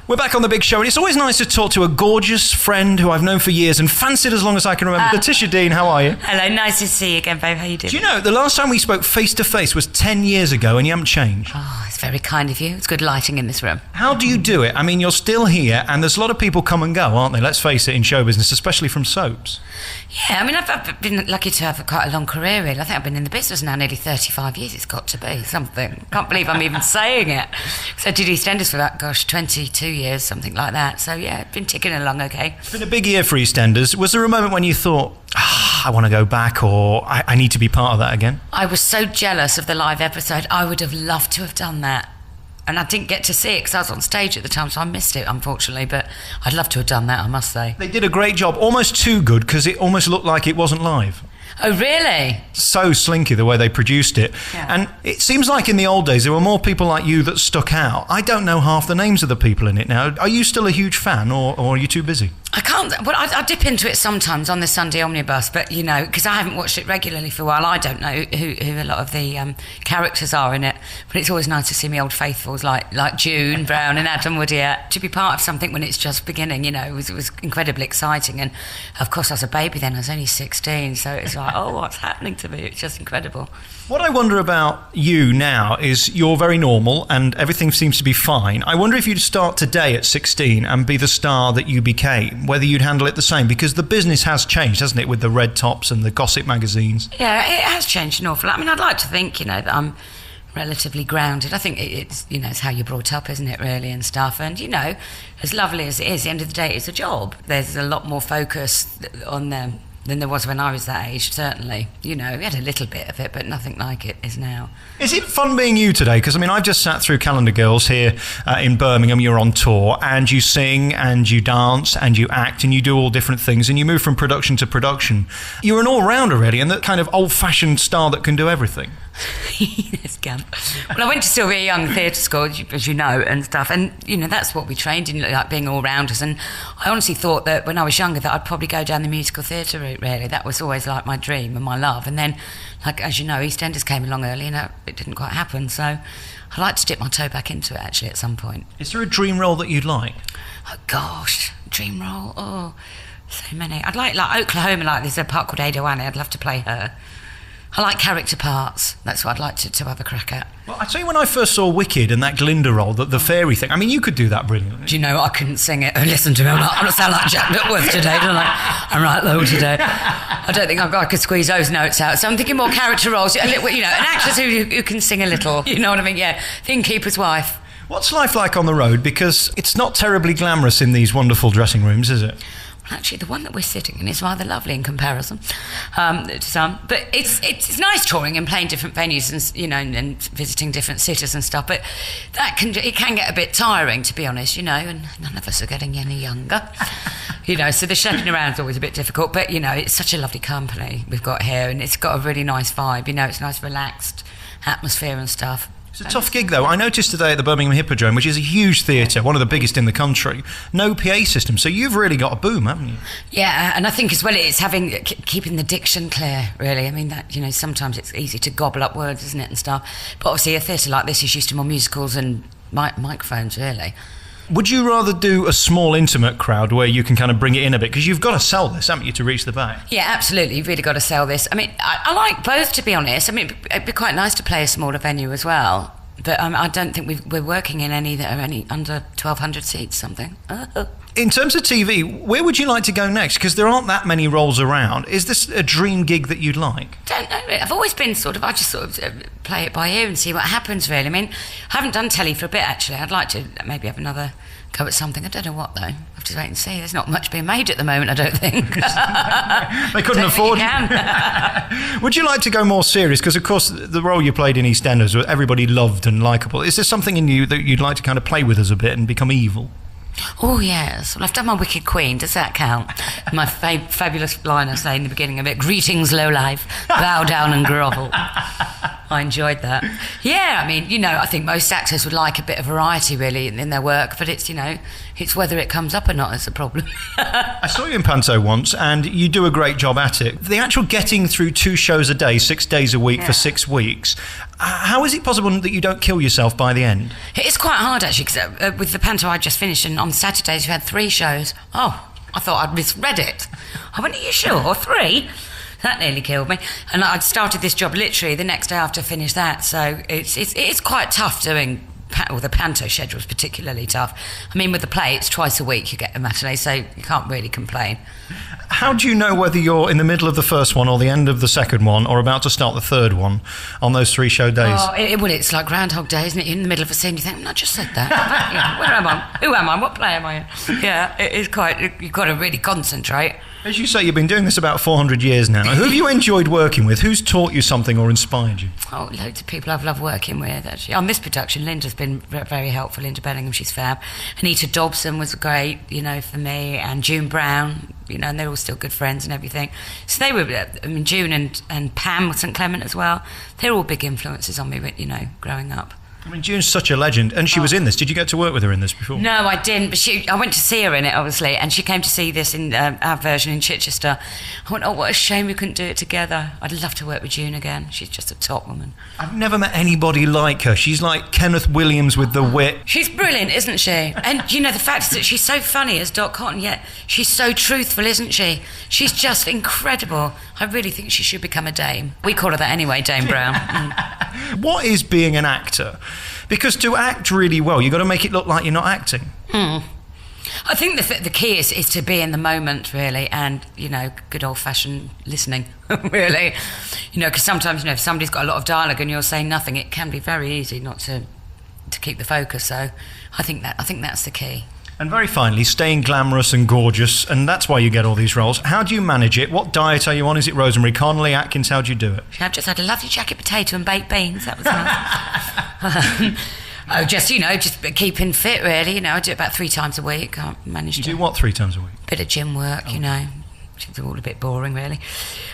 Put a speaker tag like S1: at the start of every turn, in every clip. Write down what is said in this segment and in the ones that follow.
S1: We're back on The Big Show, and it's always nice to talk to a gorgeous friend who I've known for years and fancied as long as I can remember. Letitia Dean, how are you?
S2: Hello, nice to see you again, babe. How you doing?
S1: Do you know, the last time we spoke face-to-face was 10 years ago, and you haven't changed.
S2: Oh, it's very kind of you. It's good lighting in this room.
S1: How do you do it? I mean, you're still here, and there's a lot of people come and go, aren't they? Let's face it, in show business, especially from soaps.
S2: Yeah, I mean, I've been lucky to have quite a long career, really. I think I've been in the business now nearly 35 years. It's got to be something. Can't believe I'm even saying it. So I did Eastenders for about, 22 years, something like that. So, yeah, it's been ticking along okay.
S1: It's been a big year for Eastenders. Was there a moment when you thought, I want to go back, or I need to be part of that again?
S2: I was so jealous of the live episode. I would have loved to have done that. And I didn't get to see it because I was on stage at the time, so I missed it, unfortunately. But I'd love to have done that, I must say.
S1: They did a great job, almost too good, because it almost looked like it wasn't live.
S2: Oh, really?
S1: So slinky the way they produced it.
S2: Yeah.
S1: And it seems like in the old days there were more people like you that stuck out. I don't know half the names of the people in it now. Are you still a huge fan, or are you too busy?
S2: I can't. Well, I dip into it sometimes on the Sunday omnibus, but because I haven't watched it regularly for a while, I don't know who a lot of the characters are in it. But it's always nice to see me old faithfuls like June Brown and Adam Woodyatt to be part of something when it's just beginning. It was incredibly exciting, and of course I was a baby then. I was only 16, so it's like, oh, what's happening to me? It's just incredible.
S1: What I wonder about you now is you're very normal and everything seems to be fine. I wonder if you'd start today at 16 and be the star that you became, whether you'd handle it the same, because the business has changed, hasn't it, with the red tops and the gossip magazines? Yeah,
S2: it has changed an awful lot. I mean, I'd like to think, that I'm relatively grounded. I think it's how you're brought up, isn't it, really, and stuff. And, as lovely as it is, at the end of the day, it's a job. There's a lot more focus on them than there was when I was that age, certainly. We had a little bit of it, but nothing like it is now.
S1: Is it fun being you today? Because, I've just sat through Calendar Girls here in Birmingham. You're on tour, and you sing, and you dance, and you act, and you do all different things, and you move from production to production. You're an all-rounder, really, and that kind of old-fashioned star that can do everything.
S2: Yes, Gam. Well, I went to Sylvia Young Theatre School, as you know, and stuff, and, that's what we trained in, like being all-rounders, and I honestly thought that when I was younger that I'd probably go down the musical theatre route, really. That was always, like, my dream and my love, and then, as you know, EastEnders came along early, and it didn't quite happen, so I'd like to dip my toe back into it, actually, at some point.
S1: Is there a dream role that you'd like?
S2: Oh, gosh, dream role, oh, so many. I'd like Oklahoma, there's a part called Ada Annie, I'd love to play her. I like character parts. That's what I'd like to have a crack at.
S1: Well, I tell you, when I first saw Wicked and that Glinda role, the fairy thing, you could do that brilliantly.
S2: Do you know, I couldn't sing it. Listen to me, I'm not sound like Jack Duckworth today, don't I? I'm right low today. I don't think I could squeeze those notes out. So I'm thinking more character roles. An actress who can sing a little. You know what I mean? Yeah, the innkeeper's wife.
S1: What's life like on the road? Because it's not terribly glamorous in these wonderful dressing rooms, is it?
S2: Actually, the one that we're sitting in is rather lovely in comparison to some. But it's nice touring and playing different venues and and visiting different cities and stuff. But it can get a bit tiring, to be honest, and none of us are getting any younger. So the schlepping around is always a bit difficult. But it's such a lovely company we've got here, and it's got a really nice vibe. It's nice, relaxed atmosphere and stuff.
S1: It's a tough gig, though. I noticed today at the Birmingham Hippodrome, which is a huge theatre, one of the biggest in the country, no PA system, so you've really got a boom, haven't you?
S2: Yeah, and I think as well it's keeping the diction clear, really. That, sometimes it's easy to gobble up words, isn't it, and stuff. But obviously a theatre like this is used to more musicals and microphones, really.
S1: Would you rather do a small, intimate crowd where you can kind of bring it in a bit? Because you've got to sell this, haven't you, to reach the back?
S2: Yeah, absolutely. You've really got to sell this. I like both, to be honest. It'd be quite nice to play a smaller venue as well. But I don't think we're working in any that are any under 1,200 seats, something.
S1: In terms of TV, where would you like to go next? Because there aren't that many roles around. Is this a dream gig that you'd like?
S2: Don't know. I've always been I just play it by ear and see what happens, really. I haven't done telly for a bit, actually. I'd like to maybe have another go at something. I don't know what, though. I'll have to wait and see. There's not much being made at the moment, I don't think.
S1: They couldn't afford it. Would you like to go more serious? Because, of course, the role you played in EastEnders, everybody loved and likeable. Is there something in you that you'd like to kind of play with us a bit and become evil?
S2: Oh, yes. Well, I've done my Wicked Queen. Does that count? My fabulous line I say in the beginning of it, greetings, lowlife, bow down and grovel. I enjoyed that. Yeah, I mean, I think most actors would like a bit of variety, really, in their work, but it's, it's whether it comes up or not is the problem.
S1: I saw you in Panto once, and you do a great job at it. The actual getting through 2 shows a day, 6 days a week for 6 weeks, how is it possible that you don't kill yourself by the end?
S2: It's quite hard, actually, because with the Panto I just finished, and on Saturdays you had 3 shows. Oh, I thought I'd misread it. I went, are you sure? 3? That nearly killed me. And I'd started this job literally the next day after I finished that. So it's quite tough doing, the Panto schedule's particularly tough. I mean, with the play, it's twice a week you get a matinee, so you can't really complain.
S1: How do you know whether you're in the middle of the first one or the end of the second one or about to start the third one on those 3 show days?
S2: Oh, it's like Groundhog Day, isn't it? You're in the middle of a scene, you think, I just said that. Where am I? Who am I? What play am I in? Yeah, it is quite, you've got to really concentrate.
S1: As you say, you've been doing this about 400 years now. Who have you enjoyed working with? Who's taught you something or inspired you?
S2: Oh, loads of people I've loved working with, actually. On this production, Linda's been very helpful. Linda Bellingham, she's fab. Anita Dobson was great, for me, and June Brown, and they're all still good friends and everything. So they were, June and Pam with St Clement as well. They're all big influences on me, growing up.
S1: June's such a legend, and she was in this. Did you get to work with her in this before?
S2: No, I didn't, but I went to see her in it, obviously, and she came to see this in our version in Chichester. I went, oh, what a shame we couldn't do it together. I'd love to work with June again. She's just a top woman.
S1: I've never met anybody like her. She's like Kenneth Williams with the wit.
S2: She's brilliant, isn't she? And, the fact is that she's so funny as Dot Cotton, yet she's so truthful, isn't she? She's just incredible. I really think she should become a dame. We call her that anyway, Dame Brown.
S1: What is being an actor? Because to act really well, you've got to make it look like you're not acting.
S2: I think the key is to be in the moment, really, and, good old-fashioned listening, really. Because sometimes, if somebody's got a lot of dialogue and you're saying nothing, it can be very easy not to keep the focus. So I think that's the key.
S1: And very finally, staying glamorous and gorgeous, and that's why you get all these roles. How do you manage it? What diet are you on? Is it Rosemary Connolly, Atkins? How do you do it?
S2: I've just had a lovely jacket potato and baked beans. That was nice. Just keeping fit, really. I do it about 3 times a week. I manage to
S1: do what 3 times a week?
S2: Bit of gym work, which is all a bit boring, really.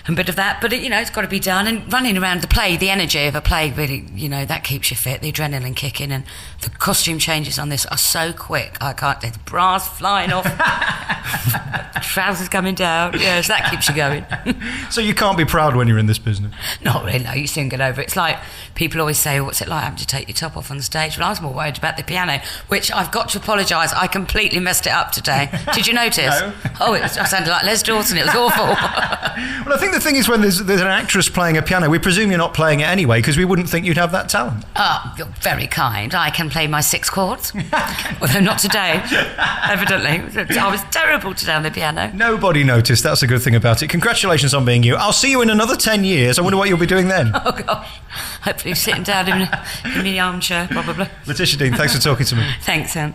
S2: And a bit of that, but, it's got to be done. And running around the play, the energy of a play, really, that keeps you fit, the adrenaline kicking. And the costume changes on this are so quick. I can't, the bras flying off, trousers coming down. Yes, that keeps you going.
S1: So you can't be proud when you're in this business?
S2: Not really, no, you soon get over it. It's like, people always say, what's it like having to take your top off on stage? Well, I was more worried about the piano, which I've got to apologise, I completely messed it up today. Did you notice?
S1: No.
S2: Oh, I sounded like Les Dawson, it was awful.
S1: Well, I think the thing is, when there's an actress playing a piano, we presume you're not playing it anyway, because we wouldn't think you'd have that talent.
S2: Oh, you're very kind. I can play my 6 chords. Although not today, evidently. I was terrible today on the piano.
S1: Nobody noticed. That's a good thing about it. Congratulations on being you. I'll see you in another 10 years. I wonder what you'll be doing then.
S2: Oh, gosh. Hopefully sitting down in the armchair, probably.
S1: Letitia Dean, thanks for talking to me.
S2: Thanks, Sam.